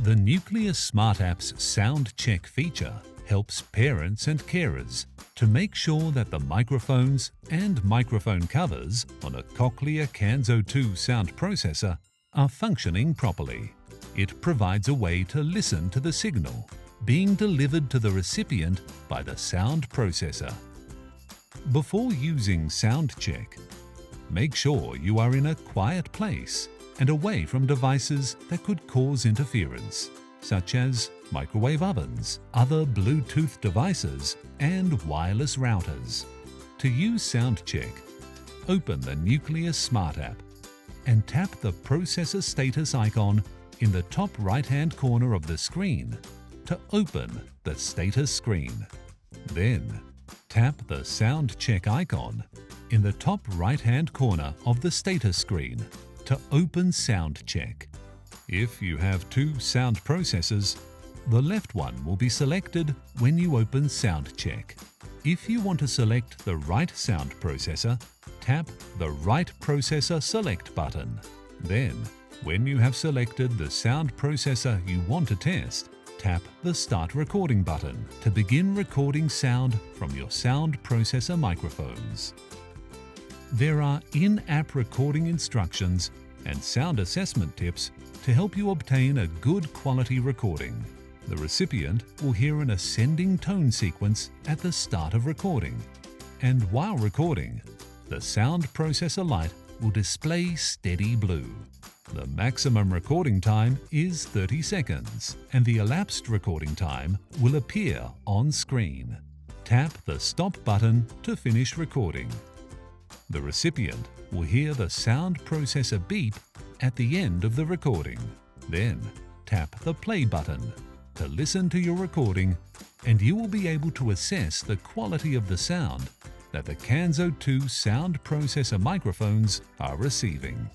The Nucleus Smart App's Sound Check feature helps parents and carers to make sure that the microphones and microphone covers on a Cochlear Kanso 2 sound processor are functioning properly. It provides a way to listen to the signal being delivered to the recipient by the sound processor. Before using Sound Check, make sure you are in a quiet place and away from devices that could cause interference, such as microwave ovens, other Bluetooth devices, and wireless routers. To use Sound Check, open the Nucleus Smart App and tap the processor status icon in the top right-hand corner of the screen to open the status screen. Then, tap the Sound Check icon in the top right-hand corner of the status screen to open Sound Check. If you have two sound processors, the left one will be selected when you open Sound Check. If you want to select the right sound processor, tap the Right Processor Select button. Then, when you have selected the sound processor you want to test, tap the Start Recording button to begin recording sound from your sound processor microphones. There are in-app recording instructions and sound assessment tips to help you obtain a good quality recording. The recipient will hear an ascending tone sequence at the start of recording, and while recording, the sound processor light will display steady blue. The maximum recording time is 30 seconds, and the elapsed recording time will appear on screen. Tap the Stop button to finish recording. The recipient will hear the sound processor beep at the end of the recording. Then, tap the Play button to listen to your recording, and you will be able to assess the quality of the sound that the Kanso 2 sound processor microphones are receiving.